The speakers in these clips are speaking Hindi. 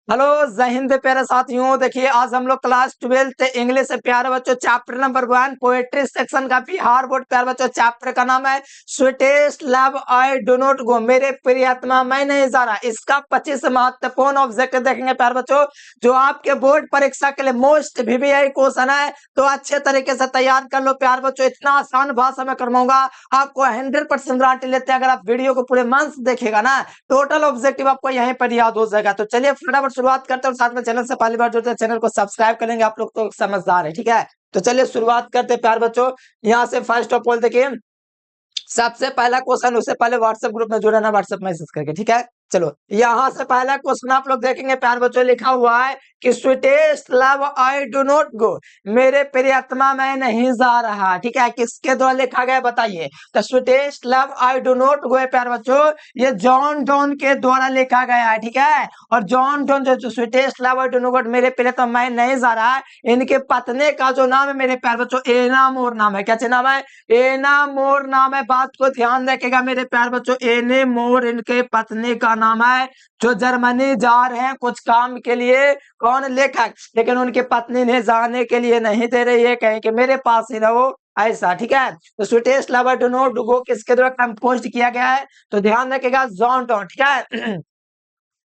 हेलो जय हिंद प्यारे साथियों। देखिए आज हम लोग क्लास 12th इंग्लिश से प्यारे बच्चों चैप्टर नंबर 1 पोएट्री सेक्शन का बिहार बोर्ड प्यारे बच्चों चैप्टर का नाम है sweetest love I do not go, मेरे प्रियतमा मैं नहीं जा रहा। इसका 25 महत्वपूर्ण ऑब्जेक्ट देखेंगे प्यारे बच्चों, जो आपके बोर्ड परीक्षा के लिए मोस्ट वीवीआई क्वेश्चन है। तो अच्छे तरीके से तैयार कर लो प्यारे बच्चों, इतना आसान भाषा में करवाऊंगा आपको 100% गारंटी लेते हैं। अगर आप वीडियो को पूरे मन से देखेगा ना, टोटल ऑब्जेक्टिव आपको यहीं पर याद हो जाएगा। तो चलिए फटाफट शुरुआत करते हैं और साथ में चैनल से पहली बार जुड़ते हैं चैनल को सब्सक्राइब कर लेंगे। आप लोग तो समझदार है, ठीक है। तो चलिए शुरुआत करते हैं प्यार बच्चों। यहाँ से फर्स्ट ऑफ ऑल देखिए, सबसे पहला क्वेश्चन, उससे पहले व्हाट्सएप ग्रुप में जुड़े ना, व्हाट्सएप मैसेज करके, ठीक है। चलो यहाँ से पहला क्वेश्चन आप लोग देखेंगे प्यार बच्चों, लिखा हुआ है कि sweetest love I do not go, मेरे प्रियतमा मैं नहीं जा रहा, ठीक है। किसके द्वारा लिखा गया बताइए। तो sweetest love I do not गो प्यार बच्चों, ये जॉन डॉन के द्वारा लिखा गया है, ठीक है। और जॉन डॉन जो sweetest love I do not go, मेरे प्रियतमा मैं नहीं जा रहा है, इनके पत्नी का जो नाम है मेरे प्यार बच्चों एना मोर नाम है। क्या नाम है? एना मोर नाम है। बात को ध्यान रखेगा मेरे प्यार बच्चों, एने मोर इनके पत्नी का नाम है, जो जर्मनी जा रहे हैं कुछ काम के लिए। कौन? लेखक। लेकिन उनकी पत्नी ने जाने के लिए नहीं दे रही है, कहें कि मेरे पास ही रहो, ऐसा, ठीक है। तो स्वीटेस्ट लवर डू नॉट गो किसके द्वारा कंपोज किया गया है? तो ध्यान रखेगा जॉन डॉन, ठीक है।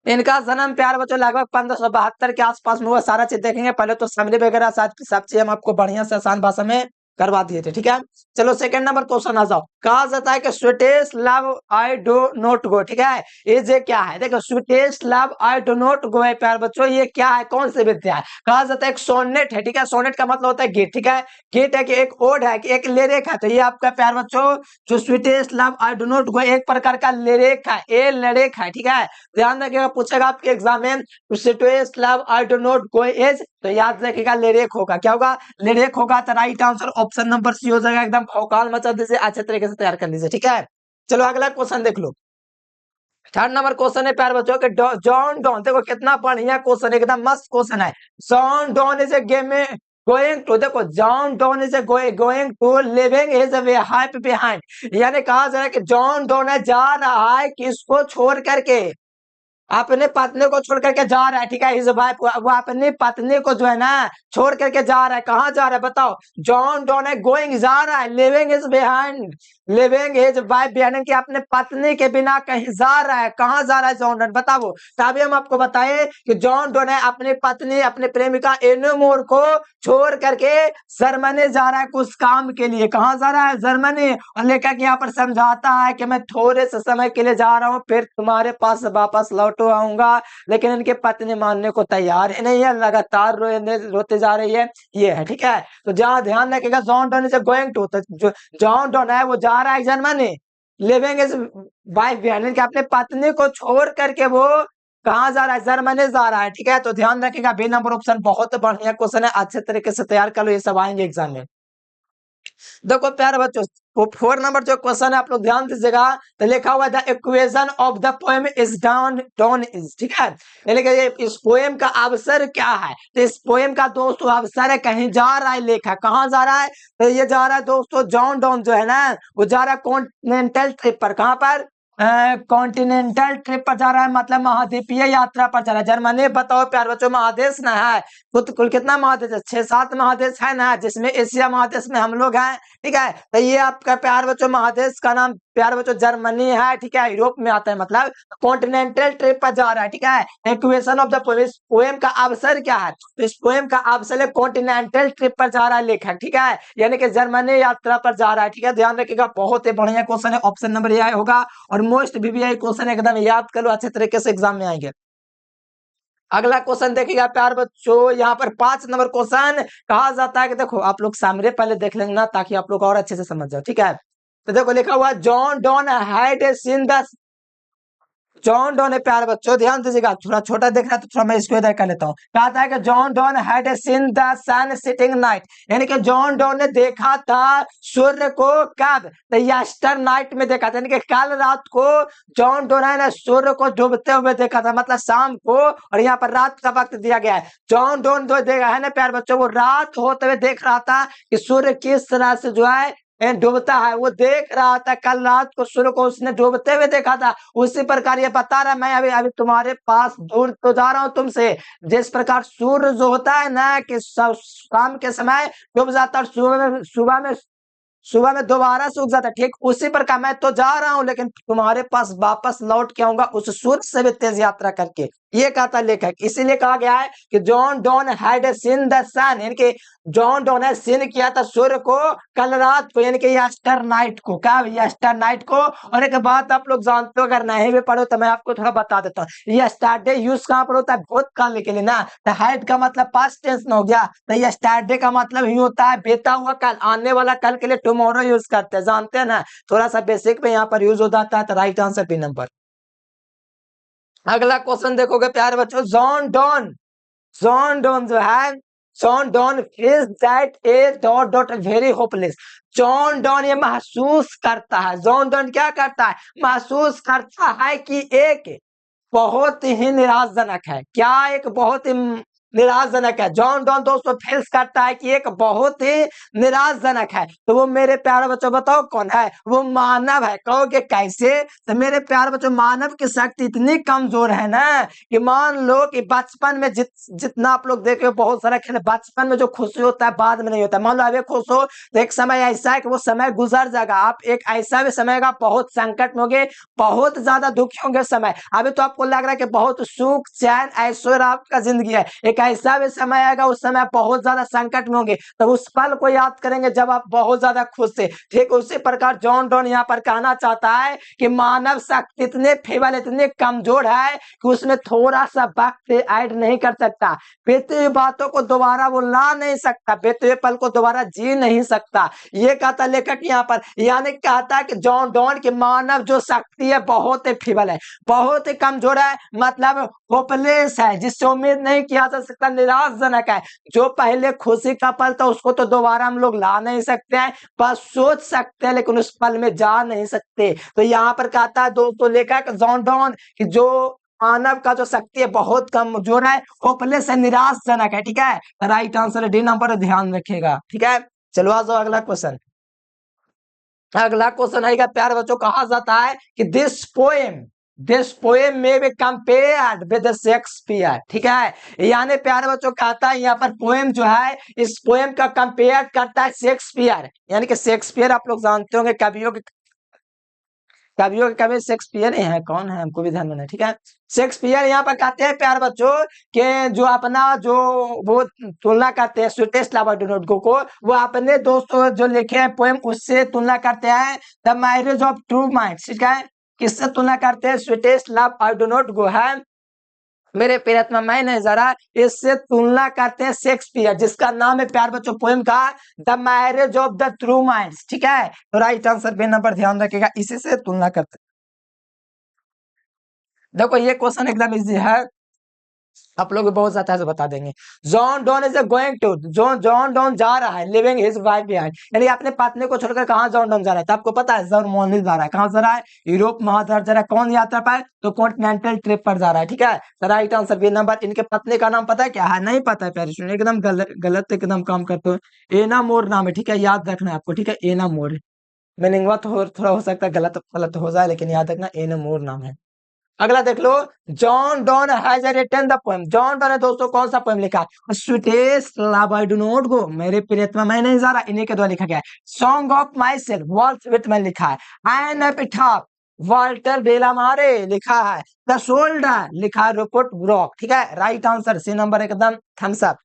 इनका जन्म प्यार बच्चों लगभग 1572 के आसपास में हुआ। सारा चीज देखेंगे, पहले तो समरी वगैरह सब चीज हम आपको बढ़िया से आसान भाषा में करवा दिए थे, ठीक है। चलो सेकंड नंबर क्वेश्चन आ जाओ। कहा जाता है कि sweetest love I do not गो, ठीक है। ये क्या है? देखो sweetest love I do not गो है प्यार बच्चों, ये क्या है, कौन सी विद्या है? कहा जाता है एक सोनेट है, ठीक है। सोनेट का मतलब होता है गीत, ठीक है। गीत है कि एक ओड है कि एक लिरिक है। तो ये आपका प्यार बच्चों जो sweetest love I do not गो एक प्रकार का लिरिक है, ए लिरिक है, ठीक है। ध्यान रखिएगा, पूछेगा आपके एग्जाम में sweetest love I do not go is, तो याद रखिएगा लिरिक होगा। क्या होगा? लिरिक होगा। तो right answer option number C हो जाएगा। एकदम भौकाल मचा दीजिए, अच्छे तरीके से तैयार कर लीजिए, ठीक है। चलो अगला क्वेश्चन देख लो। थर्ड नंबर क्वेश्चन है प्यार बच्चों के जॉन डॉन, देखो कितना बढ़िया क्वेश्चन, एकदम मस्त क्वेश्चन है। John Donne is a game going to, देखो John Donne is a going to living is way hype behind, यानी कहा जा रहा है कि जॉन डॉन है जा रहा है किसको छोड़ करके? अपने पत्नी को छोड़ करके जा रहा है, ठीक है। इस वाइफ वो अपनी पत्नी को जो है ना छोड़ करके जा रहा है। कहाँ जा रहा है बताओ? जॉन डॉन है गोइंग जा रहा है, living is behind, living is wife behind कि अपने पत्नी के बिना कहीं जा रहा है। कहाँ जा रहा है जॉन डॉन बताओ। तभी हम आपको बताए कि जॉन डॉन है अपनी पत्नी अपने प्रेमिका एनोमोर को छोड़ करके जर्मनी जा रहा है कुछ काम के लिए। कहाँ जा रहा है? जर्मनी। और लेखक यहाँ पर समझाता है कि मैं थोड़े से समय के लिए जा रहा हूँ, फिर तुम्हारे पास वापस लौटो आऊंगा। लेकिन इनके पत्नी मानने को तैयार ही नहीं है, लगातार रोते जा रही है। ये है, ठीक है। तो जहाँ ध्यान रखेगा John Donne is going to, तो जो जॉन डॉन है वो जा रहा है Germany, living is wife behind कि अपने पत्नी को छोड़ करके वो कहाँ जा रहा है? जर्मनी जा रहा है, ठीक है। तो ध्यान रखेगा बी नंबर ऑप्शन बहुत बढ़िया क्वेश्चन है, अच्छे तरीके से तैयार कर लो, ये सब आएंगे एग्जाम में। देखो प्यारे बच्चों, वो 4 नंबर जो क्वेश्चन है आप लोग ध्यान दीजिएगा। तो लिखा हुआ the equation of the poem is down Donne is, ठीक है। यानी कि इस पोएम का अवसर क्या है? तो इस पोएम का दोस्तों अवसर है, कहीं जा रहा है लेखक, कहाँ जा रहा है? तो ये जा रहा है दोस्तों, जॉन डॉन जो है ना वो जा रहा है कॉन्टिनेंटल ट्रिप पर। कहाँ पर? कॉन्टिनेंटल ट्रिप पर जा रहा है, मतलब महाद्वीपीय यात्रा पर जा रहा है। जर्मनी बताओ प्यार बच्चों महादेश ना है, कुल कितना महादेश है? 6-7 महादेश है ना, जिसमें एशिया महादेश में हम लोग हैं, ठीक है। तो ये आपका प्यार बच्चों महादेश का नाम प्यार बच्चों जर्मनी है, ठीक है। यूरोप में आता है, मतलब कॉन्टिनेंटल ट्रिप पर जा रहा है, ठीक है। इक्वेशन ऑफ द पोएम का अवसर क्या है? तो इस पोएम का अवसर है कॉन्टिनेंटल ट्रिप पर जा रहा है लेखक, ठीक है। यानी कि जर्मनी यात्रा पर जा रहा है, ठीक है। ध्यान रखिएगा, बहुत ही बढ़िया क्वेश्चन है, ऑप्शन नंबर ये होगा। और मोस्ट वीवीआई क्वेश्चन एकदम याद कर लो, अच्छे तरीके से एग्जाम में आएंगे। अगला क्वेश्चन देखिएगा प्यार बच्चों, यहाँ पर 5 नंबर क्वेश्चन कहा जाता है कि देखो आप लोग सामने पहले देख लेंगे ना, ताकि आप लोग और अच्छे से समझ जाओ, ठीक है। तो देखो लिखा हुआ John Donne had seen the, John Donne है प्यारे बच्चों ध्यान दीजिएगा, थोड़ा छोटा देख रहा है तो थोड़ा मैं इसको इधर कर लेता हूँ। कहा था कि John Donne had seen the sun sitting night, यानी कि जॉन डॉन ने देखा था सूर्य को कब? तो यस्टर नाइट में देखा था, यानी कि कल रात को जॉन डॉन है ना सूर्य को डूबते हुए देखा था, मतलब शाम को। और यहाँ पर रात का वक्त दिया गया है। जॉन डॉन जो देखा है ना प्यारे बच्चों, वो रात होते हुए देख रहा था कि सूर्य किस तरह से जो है डूबता है, वो देख रहा था कल रात को सूर्य को उसने डूबते हुए देखा था। उसी प्रकार ये बता रहा मैं अभी अभी तुम्हारे पास दूर तो जा रहा हूं तुमसे। जिस प्रकार सूर्य जो होता है ना कि शाम के समय डूब जाता है और सुबह में दोबारा से उग जाता है, ठीक उसी प्रकार मैं तो जा रहा हूं लेकिन तुम्हारे पास वापस लौट के आऊंगा उस सूर्य से भी तेज यात्रा करके। ये कहता लेखक, इसीलिए कहा गया है कि John Donne had seen the sun, यानी कि जॉन डॉन ने सीन किया था सूर्य को कल रात को, यानी कि यस्टर नाइट को। क्या यस्टर नाइट को? और एक बात आप लोग जानते हो, अगर नहीं भी पढ़ो तो मैं आपको थोड़ा बता देता हूँ। यस्टरडे यूज कहाँ पर होता है? भूतकाल के लिए ना। तो हैड का मतलब पास्ट टेंस में हो गया, तो यस्टरडे का मतलब ही होता है बीता हुआ कल, आने वाला कल के लिए टुमारो यूज करते हैं, जानते हैं ना। थोड़ा सा बेसिक में यहाँ पर यूज हो जाता है। तो राइट आंसर बी नंबर। अगला क्वेश्चन देखोगे प्यारे बच्चों, जॉन डॉन जो है, John don feels that A dot dot very hopeless. John Donne ये महसूस करता है, जॉन डॉन क्या करता है? महसूस करता है कि एक बहुत ही निराशजनक है। क्या? एक बहुत ही निराशजनक है। जॉन डॉन दोस्तों फील्स करता है कि एक बहुत ही निराशजनक है। तो वो मेरे प्यारे बच्चों बताओ कौन है? वो मानव है। कहोगे कैसे? तो मेरे प्यारे बच्चों मानव की शक्ति इतनी कमजोर है ना कि मान लो कि बचपन में जितना आप लोग देखे बहुत सारा खेल, बचपन में जो खुशी होता है बाद में नहीं होता। मान लो अभी खुश हो तो एक समय ऐसा है कि वो समय गुजर जाएगा। आप एक ऐसा भी समय का बहुत संकट में होंगे, बहुत ज्यादा दुखी होंगे समय। अभी तो आपको लग रहा है कि बहुत सुख चैन ऐश्वर्य आपका जिंदगी है, एक ऐसा भी समय आएगा उस समय आप बहुत ज्यादा संकट में होंगे, तब उस पल को याद करेंगे जब आप बहुत ज्यादा खुश थे। ठीक उसी प्रकार जॉन डॉन यहाँ पर कहना चाहता है कि मानव शक्ति इतने फेबल, इतने कमजोर है कि उसमें थोड़ा सा वक्त ऐड नहीं कर सकता। बीते हुए बातों को दोबारा वो ला नहीं सकता, बीते हुए पल को दोबारा जी नहीं सकता। ये कहता लेखक यहाँ पर, यानी कहता है कि जॉन डॉन की मानव जो शक्ति है बहुत ही फीबल है, बहुत ही कमजोर है, मतलब होपलेस है, जिससे उम्मीद नहीं किया जा सकता, निराशजनक है। जो पहले खुशी का पल था उसको तो दोबारा हम लोग ला नहीं सकते हैं, बस सोच सकते हैं लेकिन उस पल में जा नहीं सकते। तो यहाँ पर कहता है दोस्तों लेखक जॉन डॉन कि जो मानव का जो शक्ति है बहुत कमजोर है, होपलेस है, निराशजनक है। ठीक है, राइट आंसर है डी नंबर, ध्यान रखिएगा। ठीक है, चलो आ जाओ अगला क्वेश्चन। अगला क्वेश्चन आएगा प्यारे बच्चों, कहा जाता है कि दिस पोएम में बी कंपेयर्ड विद शेक्सपियर। ठीक है, यानी प्यारे बच्चों कहता है यहाँ पर पोएम जो है, इस पोएम का कंपेयर करता है शेक्सपियर, यानी कि शेक्सपियर आप लोग जानते होंगे कवियों के कवि शेक्सपियर ही है, कौन है हमको भी ध्यान में। ठीक है, शेक्सपियर यहाँ पर कहते हैं प्यारे बच्चों के जो अपना जो वो तुलना करते हैं sweetest love I do not गो को, वो अपने दोस्तों जो लिखे हैं पोएम उससे तुलना करते हैं the marriage of true minds. ठीक है, किससे तुलना करते हैं? Sweetest love I do not गो है मेरे प्रियतमा मैं नहीं जरा, इससे तुलना करते हैं शेक्सपियर, जिसका नाम है प्यार बच्चों पोएम का the marriage of the true minds. ठीक है, तो राइट आंसर बी नंबर, ध्यान रखिएगा, इसी से तुलना करते हैं। देखो ये क्वेश्चन एकदम इजी है, आप लोग बहुत ज्यादा है तो बता देंगे। John Donne is going to, John Donne जा रहा है लिविंग हिज वाइफ बिहाइंड, यानी अपने पत्नी को छोड़कर कहाँ जॉन डॉन जा रहा है? तो आपको पता है जर्मनी जा रहा है। कहाँ जा रहा है? यूरोप महाद्वीप जा रहा है। कौन यात्रा पर? तो कॉन्टिनेंटल ट्रिप पर जा रहा है। ठीक है, तो राइट आंसर बी नंबर। इनके पत्नी का नाम पता है क्या है? नहीं पता है प्यारे स्टूडेंट, एकदम गलत एकदम काम करते हो। एना मोर नाम है। ठीक है, याद रखना है आपको। ठीक है, एना मोर मीनिंग तो थोड़ा हो सकता है गलत गलत हो जाए, लेकिन याद रखना एना मोर नाम है। अगला देख लो, John Donne has written the poem. John Donne ने दोस्तों कौन सा पोएम लिखा है? Sweetest love I do not go, मेरे प्रियतमा मैं नहीं जा रहा, इन्हीं के द्वारा लिखा गया है। Song of my self walls Whitman लिखा है। एन एपिटाफ वाल्टर बेलामारे लिखा है। द शोल्डर लिखा है रूपर्ट ब्रॉक। ठीक है, राइट आंसर सी नंबर, एकदम थम्स अप।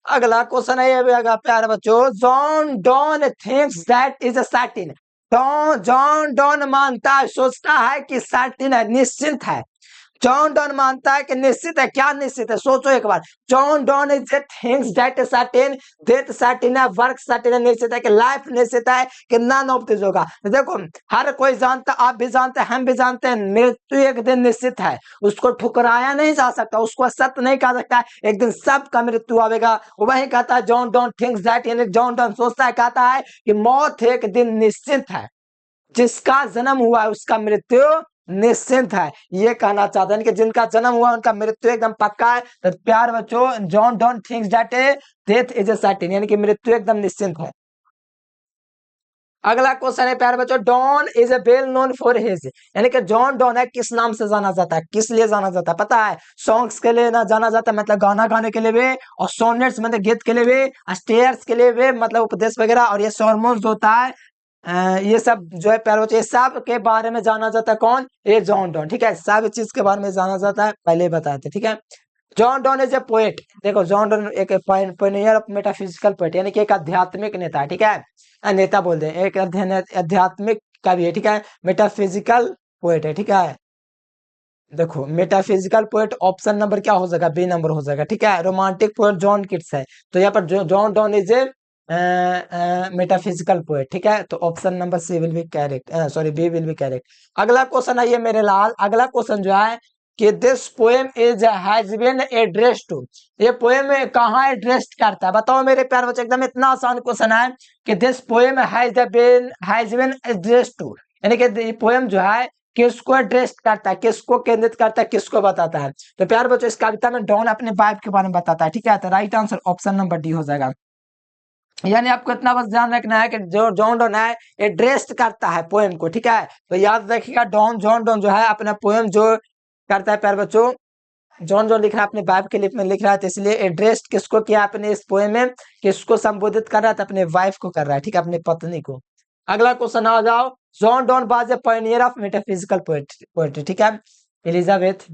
अगला क्वेश्चन है ये भी प्यारे बच्चों, John Donne thinks that is a certain. John Donne मानता है, सोचता है कि सर्टेन है, निश्चिंत है। जॉन डॉन मानता है कि निश्चित है। क्या निश्चित है? सोचो एक बार। John Donne is things that certain, that certain है, वर्क सर्टेन है, निश्चित है कि लाइफ निश्चित है कि नन ऑफ दिस होगा। देखो हर कोई जानता, आप भी जानते हैं, हम भी जानते हैं, मृत्यु एक दिन निश्चित है, उसको ठुकराया नहीं जा सकता, उसको सत्य नहीं कहा सकता, एक दिन सबका मृत्यु आवेगा। वही कहता है जॉन डॉन थिंग्स दैट, यानी जॉन डॉन सोचता है, कहता है कि मौत एक दिन निश्चित है, जिसका जन्म हुआ है उसका मृत्यु निश्चिंत है। ये कहना चाहते हैं कि जिनका जन्म हुआ उनका मृत्यु एकदम पक्का है। तो प्यार बच्चों, John Donne thinks that death is a certain, यानी कि मृत्यु एकदम निश्चिंत है। अगला क्वेश्चन है प्यारे बच्चों, Donne is a well known for his, यानी कि जॉन डॉन है किस नाम से जाना जाता है, किस लिए जाना जाता है पता है? सॉन्ग्स के लिए ना जाना जाता है, मतलब गाना गाने के लिए भी, और सोनेट्स मतलब गीत के लिए भी, स्टेयर्स के लिए भी मतलब उपदेश वगैरह, और ये सॉर्मोन्स होता है, ये सब जो है प्यारे बच्चों, ये सब के बारे में जाना जाता है कौन? ये जॉन डॉन, ठीक है, सब चीज के बारे में जाना जाता है, पहले ही बताए थे, ठीक है। John Donne is A poet, देखो जॉन डॉन एक पायनियर ऑफ मेटाफिजिकल पोएट, यानी कि एक आध्यात्मिक नेता है, ठीक है, नेता बोल दे, एक आध्यात्मिक कवि है, ठीक है, मेटाफिजिकल पोएट है, ठीक है। देखो मेटाफिजिकल पोएट ऑप्शन नंबर क्या हो जाएगा? बी नंबर हो जाएगा, ठीक है। रोमांटिक पोएट जॉन किट्स है, तो यहाँ पर John Donne is a metaphysical poet, ठीक है, तो option number C will be correct, sorry B will be correct. अगला क्वेश्चन है ये मेरे लाल, अगला क्वेश्चन जो है कि this poem is has been addressed to, ये पोएम कहाँ एड्रेस्ड करता है बताओ मेरे प्यारे बच्चे, एकदम इतना आसान क्वेश्चन है कि this poem has been addressed to, यानी कि ये पोएम जो है किसको एड्रेस करता है, किसको केंद्रित करता है, किसको बताता है? तो प्यार बच्चों इस कविता में डॉन अपने वाइफ के बारे में बताता है, ठीक है, तो right answer option number D हो जाएगा। यानी आपको इतना बस ध्यान रखना है कि जो जॉन डॉन है एड्रेस करता है पोएम को, ठीक है, तो याद रखिएगा जॉन डॉन जो है अपना पोएम जो करता है प्यार बच्चों, जॉन जॉन लिख रहा है अपने वाइफ के लिए में लिख रहा है, तो इसलिए एड्रेस किसको किया अपने इस पोएम में, किसको संबोधित कर रहा है? तो अपने वाइफ को कर रहा है, ठीक है, अपनी पत्नी को। अगला क्वेश्चन आ जाओ, John Donne was a Pioneer of metaphysical poetry, ठीक है, एलिजाबेथ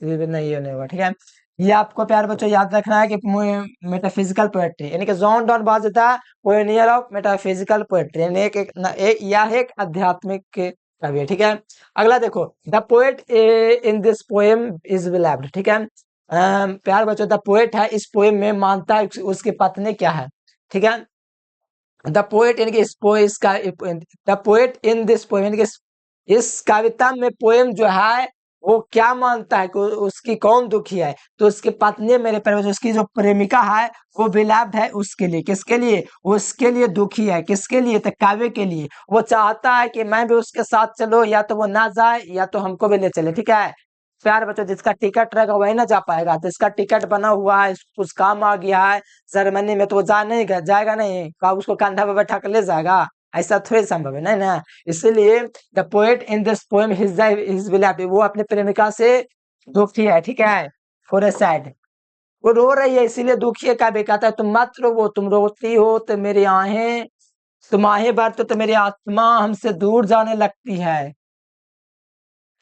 नहीं ये नहीं होगा, ठीक है, ये आपको प्यार बच्चों याद रखना है कि मेटाफिजिकल पोएट्री, यानी कि John don was the Pioneer of metaphysical poetry, यानी एक आध्यात्मिक कवि है, ठीक है। अगला देखो, the poet in this poem is beloved, ठीक है, प्यार बच्चों द पोएट है इस पोएम में मानता है उसकी पत्नी क्या है, ठीक है। द पोएट यानी कि the poet in this poem यानी कि इस कविता में पोएम जो है वो क्या मानता है कि उसकी कौन दुखी है? तो उसकी पत्नी मेरे प्यारे, उसकी जो प्रेमिका है वो बिलव्ड है उसके लिए, किसके लिए? उसके लिए दुखी है, किसके लिए? तो काव्य के लिए, वो चाहता है कि मैं भी उसके साथ चलो, या तो वो ना जाए या तो हमको भी ले चले, ठीक है। प्यार बच्चों जिसका टिकट रहेगा वही ना जा पाएगा, तो इसका टिकट बना हुआ है, कुछ काम आ गया है जर्मनी में, तो वो जाएगा नहीं का उसको कंधा पे बैठा कर ले जाएगा? ऐसा थोड़ी संभव है, नहीं ना। इसीलिए the poet in this poem his beloved, वो अपनी प्रेमिका से दुखी है, ठीक है, फॉर ए सैड, वो रो रही है इसीलिए दुखी है, क्या कहता है तुम मत रो, तुम रोती हो तो मेरी आहें, तुम आहें भरते तो मेरी आत्मा हमसे दूर जाने लगती है,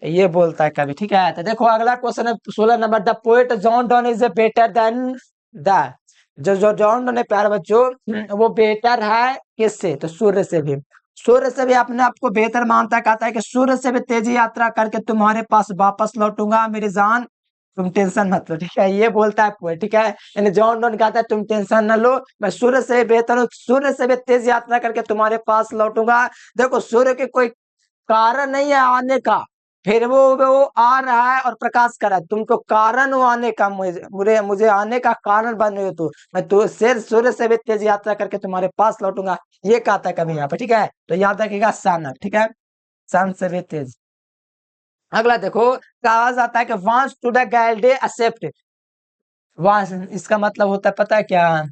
ये बोलता है कभी, ठीक है। तो देखो अगला क्वेश्चन है 16 number, the poet John Donne is a better than the, जो जॉन डॉन है प्यारे बच्चों वो बेटर है किससे? तो सूर्य से भी, सूर्य से भी अपने आप को बेहतर मानता है, कहता है कि सूर्य से भी तेजी यात्रा करके तुम्हारे पास वापस लौटूंगा मेरी जान, तुम टेंशन मत लो, ठीक है, ये बोलता है पोएट, ठीक है, यानी जॉन डॉन कहता है तुम टेंशन न लो, मैं सूर्य से बेहतर हूँ, सूर्य से भी तेज यात्रा करके तुम्हारे पास लौटूंगा। देखो सूर्य के कोई कारण नहीं है आने का, फिर वो आ रहा है और प्रकाश कर रहा है, तुमको कारण हो आने का, मुझे आने का कारण बन रहे हो, तो मैं तो सिर सूर्य से भी तेज यात्रा करके तुम्हारे पास लौटूंगा, ये कहता है कभी यहाँ पे, ठीक है, तो याद रखिएगा सन, ठीक है, सन से भी तेज। अगला देखो, कहा जाता है कि वांस टू द गैलडे एक्सेप्ट, वांस इसका मतलब होता है पता है क्या?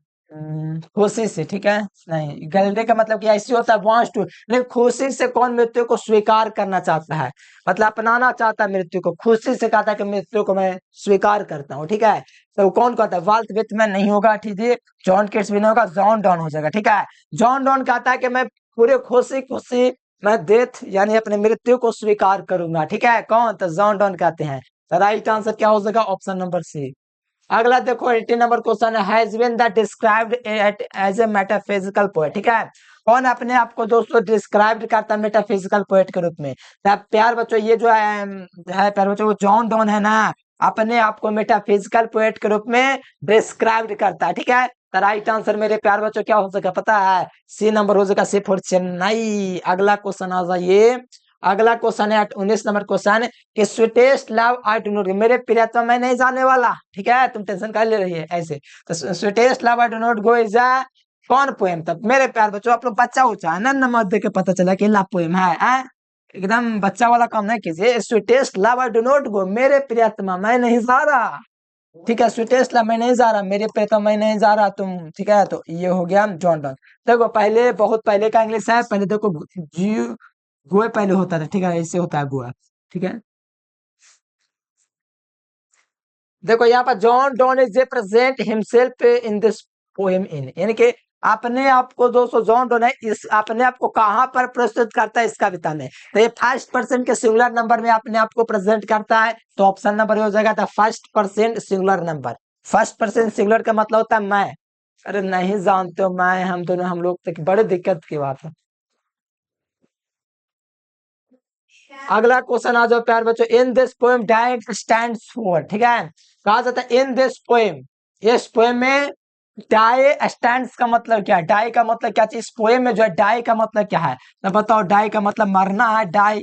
खुशी से, ठीक है, नहीं गैलडे का मतलब क्या ऐसे होता है वांस टू, नहीं खुशी से कौन मृत्यु को स्वीकार करना चाहता है, मतलब अपनाना चाहता है मृत्यु को, खुशी से कहता है कि मृत्यु को मैं स्वीकार करता हूँ, ठीक है, तो कौन कहता है? वाल्ट विटमैन नहीं होगा, ठीक है, जॉन केट्स भी नहीं होगा, जॉन डॉन हो जाएगा, ठीक है। जॉन डॉन कहता है कि मैं पूरे खुशी खुशी मैं डेथ यानी अपने मृत्यु को स्वीकार करूंगा, ठीक है, कौन? तो जॉन डॉन कहते हैं, राइट आंसर क्या हो जाएगा? Option number C. अगला देखो 18 नंबर क्वेश्चन है, has been the described as a metaphysical poet, ठीक है, कौन अपने आप को दोस्तों डिस्क्राइब करता है मेटाफिजिकल पोएट के रूप में? तो प्यार बच्चों ये जो है प्यार बच्चों वो जॉन डॉन है ना, अपने आप को मेटाफिजिकल पोएट के रूप में डिस्क्राइब करता है, ठीक है, तो राइट आंसर मेरे प्यार बच्चों क्या हो सका पता है? सी नंबर हो जाएगा, सी फॉर चेन्नई। अगला क्वेश्चन आ जाइए, अगला क्वेश्चन है 19 नंबर क्वेश्चन कि sweetest love I do not, मेरे प्रियतमा मैं नहीं जाने वाला, ठीक है, तुम टेंशन कर ले रही है ऐसे, तो sweetest love I do not go is a कौन पोएम? तब मेरे प्यार बच्चों आप लोग बच्चा उच्चा है ना, नंबर दे के पता चला कि लव पोएम है, एकदम बच्चा वाला काम नहीं कीजिए, sweetest love I do not go, मेरे प्रियतमा मैं नहीं जा रहा, ठीक है, स्वीटेस्ट लव मैं नहीं जा रहा, मेरे पे तो मैं नहीं जा रहा तुम, ठीक है, तो ये हो गया जॉन डॉन। देखो पहले बहुत पहले का इंग्लिश है, पहले देखो जी गोए पहले होता था, ठीक है, ऐसे होता है गोआ, ठीक है। देखो यहाँ पर John Donne is A present himself in this poem in, यानी कि अपने आप को, दोस्तों जॉन डॉन है इस अपने आप को कहाँ पर प्रस्तुत करता है इस कविता में, तो ये फर्स्ट पर्सन के सिंगुलर नंबर में अपने आप को प्रेजेंट करता है, तो ऑप्शन नंबर हो जाएगा था first person singular number. First person singular का मतलब होता है मैं। अरे नहीं जानते हो, मैं हम दोनों हम लोग तक बड़े दिक्कत की बात है। अगला क्वेश्चन आ जाओ प्यार बच्चों, in this poem diet stands for, ठीक है, कहा जाता है इन दिस पोएम, इस पोएम में डाई स्टैंड्स का मतलब क्या है, डाई का मतलब क्या चीज, इस पोएम में जो है डाई का मतलब क्या है, तो बताओ डाई का मतलब मरना है, डाई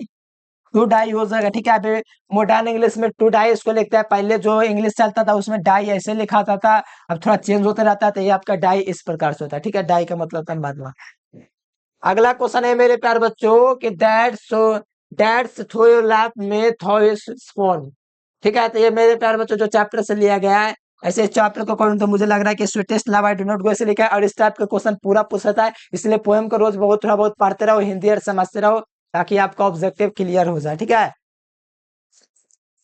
टू डाई हो जाएगा, ठीक है। अभी मॉडर्न इंग्लिश में टू डाई इसको लिखता है, पहले जो इंग्लिश चलता था उसमें डाई ऐसे लिखा था, अब थोड़ा चेंज होता रहता है, तो ये आपका डाई इस प्रकार से होता है, ठीक है, डाई का मतलब था मरना। अगला क्वेश्चन है मेरे प्यार बच्चों कि दैट्स थ्रो योर लैप में थ्रो इज स्पोन, ठीक है, तो ये मेरे प्यार बच्चों जो चैप्टर से लिया गया है, ऐसे चैप्टर को करूँ तो मुझे लग रहा है कि sweetest love I do not go से लिखा है, और इस टाइप का क्वेश्चन पूरा पूछता है, इसलिए पोएम को रोज बहुत थोड़ा बहुत पढ़ते रहो, हिंदी और समझते रहो, ताकि आपका ऑब्जेक्टिव क्लियर हो जाए, ठीक है।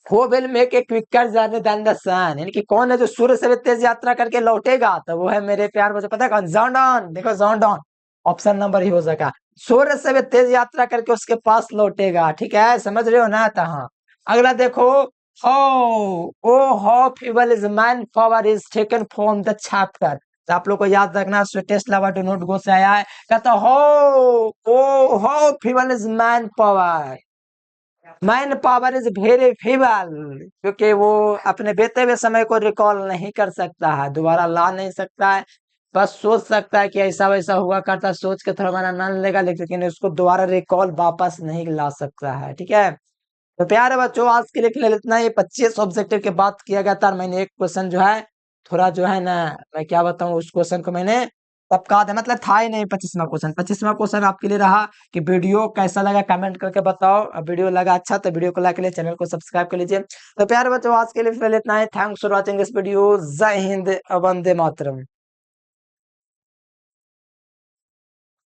Who will make a quicker journey than the sun, यानी कि कौन है जो सूर्य से भी तेज यात्रा करके लौटेगा, तो वो है मेरे प्यार बच्चों, पता है कौन, जॉन, देखो जॉन, ऑप्शन नंबर ही हो जाएगा, सूर्य से भी तेज यात्रा करके उसके पास लौटेगा, ठीक है, समझ रहे हो ना, तो हाँ। अगला देखो, how o how feeble is man power is taken from the chapter, तो आप लोग को याद रखना sweetest love do not go से आया है, कहता how feeble is man power, man power is very feeble, क्योंकि वो अपने बीते हुए समय को रिकॉल नहीं कर सकता है, दोबारा ला नहीं सकता है, बस सोच सकता है कि ऐसा वैसा हुआ करता, सोच के थोड़ा बड़ा आनंद लेगा, लेकिन उसको दोबारा रिकॉल वापस नहीं ला सकता है, ठीक है। तो प्यारे बच्चों आज के लिए फिलहाल इतना ही, 25 ऑब्जेक्टिव की बात किया गया था, और मैंने एक क्वेश्चन जो है थोड़ा जो है ना, मैं क्या बताऊं, उस क्वेश्चन को मैंने टपका दिया, मतलब था ही नहीं 25वां क्वेश्चन, 25वां क्वेश्चन आपके लिए रहा कि वीडियो कैसा लगा कमेंट करके बताओ, और वीडियो लगा अच्छा तो वीडियो को लाइक कर लीजिए, चैनल को सब्सक्राइब कर लीजिए। तो प्यारे बच्चों आज के लिए फिलहाल इतना ही, thanks for watching this video, जय हिंद, वंदे मातरम।